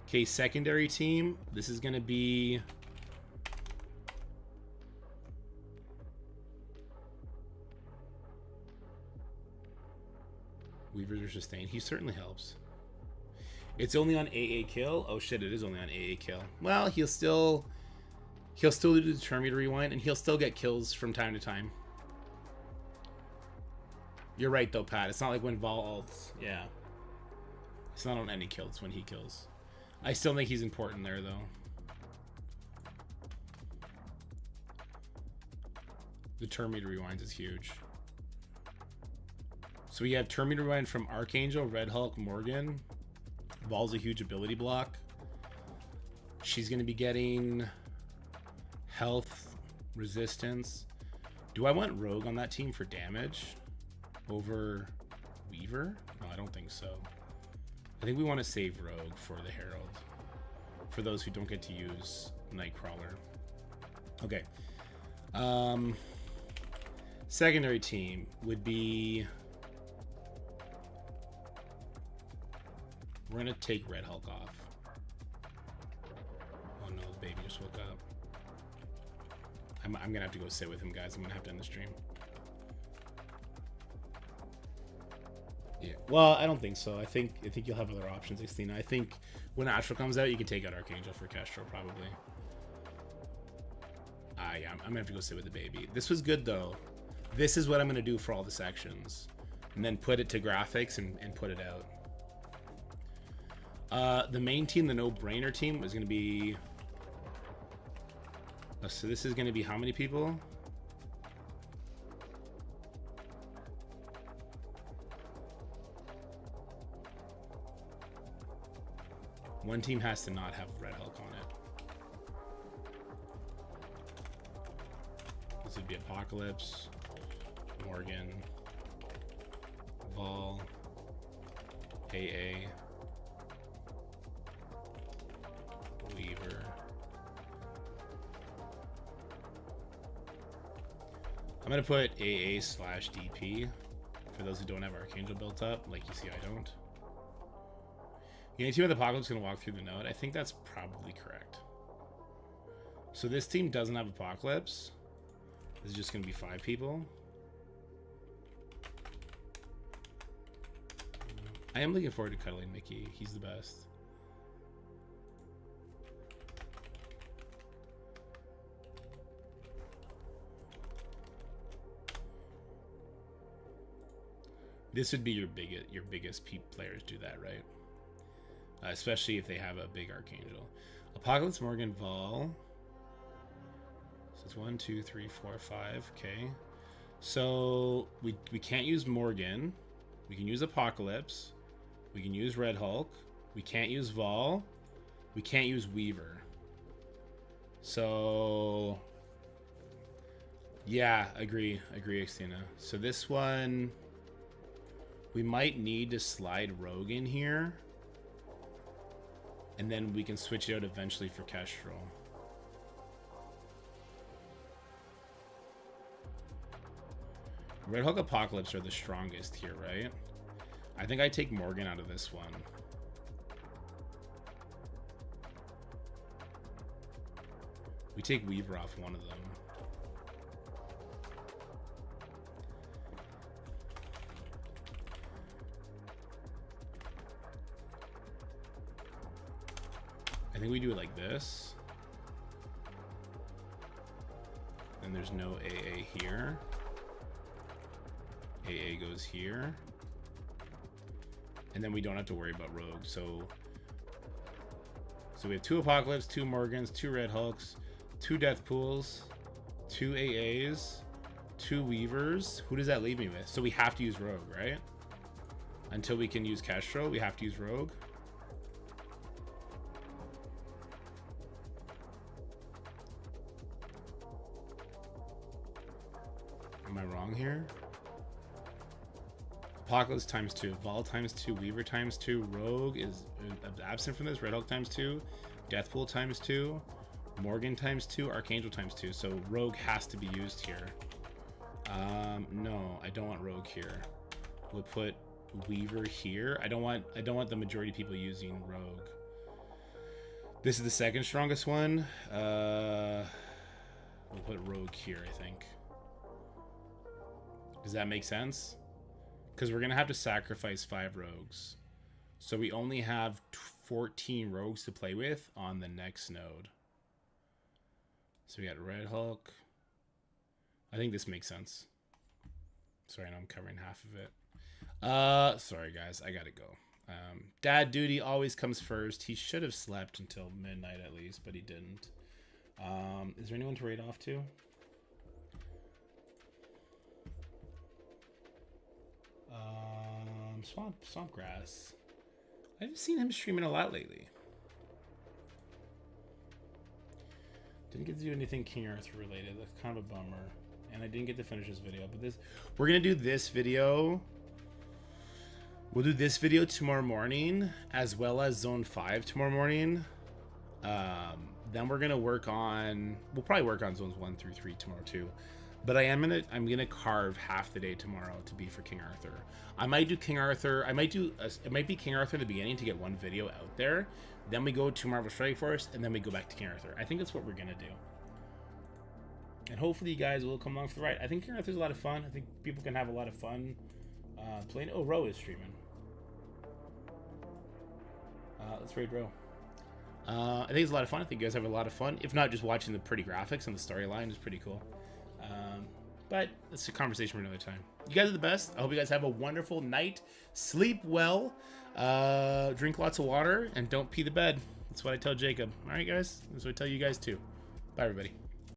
Okay, secondary team. This is going to be... Weaver's or Sustain. He certainly helps. It's only on AA kill. Oh shit, it is only on AA kill. Well, he'll still do the turn meter rewind, and he'll still get kills from time to time. You're right though, Pat. It's not like when Vol ults. Yeah. It's not on any kills when he kills. I still think he's important there though. The turn meter rewinds is huge. So we have turn meter rewind from Archangel, Red Hulk, Morgan. Vol's a huge ability block. She's going to be getting health, resistance. Do I want Rogue on that team for damage over Weaver? No, I don't think so. I think we want to save Rogue for the Herald, for those who don't get to use Nightcrawler. Okay. Secondary team would be... We're going to take Red Hulk off. Oh no, the baby just woke up. I'm going to have to go sit with him, guys. I'm going to have to end the stream. Yeah. Well, I don't think so. I think you'll have other options, Xtina. I think when Astral comes out, you can take out Archangel for Kestrel, probably. Yeah, I'm gonna have to go sit with the baby. This was good though. This is what I'm gonna do for all the sections, and then put it to graphics and put it out. The main team, the no-brainer team, is gonna be. So this is gonna be how many people? One team has to not have Red Hulk on it. This would be Apocalypse, Morgan, Vol, AA, Weaver. I'm gonna put AA/DP for those who don't have Archangel built up, like you see I don't. Any team with Apocalypse is gonna walk through the node. I think that's probably correct. So this team doesn't have Apocalypse. This is just gonna be 5 people. I am looking forward to cuddling Mickey. He's the best. This would be your biggest players do that, right? Especially if they have a big Archangel. Apocalypse, Morgan, Vol. So it's 1, 2, 3, 4, 5. Okay. So we can't use Morgan. We can use Apocalypse. We can use Red Hulk. We can't use Vol. We can't use Weaver. So yeah, agree, Xtina. So this one, we might need to slide Rogue in here, and then we can switch it out eventually for Kestrel. Red Hulk, Apocalypse are the strongest here, right? I think I take Morgan out of this one. We take Weaver off one of them. I think we do it like this. And there's no AA here. AA goes here. And then we don't have to worry about Rogue. So we have 2 Apocalypse, 2 Morgans, 2 Red Hulks, 2 Deathpools, 2 AAs, 2 Weavers. Who does that leave me with? So we have to use Rogue, right? Until we can use Castro, we have to use Rogue. Am I wrong here? Apocalypse times 2, Vol times 2, Weaver times 2, Rogue is absent from this, Red Hulk times 2, Deathpool times 2, Morgan times 2, Archangel times 2. So Rogue has to be used here. No, I don't want Rogue here. We'll put Weaver here. I don't want the majority of people using Rogue. This is the second strongest one. We'll put Rogue here, I think. Does that make sense? Because we're going to have to sacrifice 5 rogues. So we only have 14 rogues to play with on the next node. So we got Red Hulk. I think this makes sense. Sorry, I know I'm covering half of it. Sorry, guys. I got to go. Dad duty always comes first. He should have slept until midnight at least, but he didn't. Is there anyone to raid off to? Swampgrass. I've seen him streaming a lot lately. Didn't get to do anything King Arthur related. That's kind of a bummer. And I didn't get to finish this video. But we're gonna do this video. We'll do this video tomorrow morning, as well as Zone 5 tomorrow morning. Then we're gonna we'll probably work on Zones 1 through 3 tomorrow too. But I'm gonna carve half the day tomorrow to be for King Arthur. I might do King Arthur. It might be King Arthur at the beginning to get one video out there. Then we go to Marvel Strike Force, and then we go back to King Arthur. I think that's what we're gonna do. And hopefully you guys will come along for the ride. I think King Arthur's a lot of fun. I think people can have a lot of fun playing. Oh, Ro is streaming. Let's raid Ro. I think it's a lot of fun. I think you guys have a lot of fun. If not, just watching the pretty graphics and the storyline is pretty cool. But that's a conversation for another time. You guys are the best. I hope you guys have a wonderful night. Sleep well. Drink lots of water. And don't pee the bed. That's what I tell Jacob. All right, guys? That's what I tell you guys, too. Bye, everybody.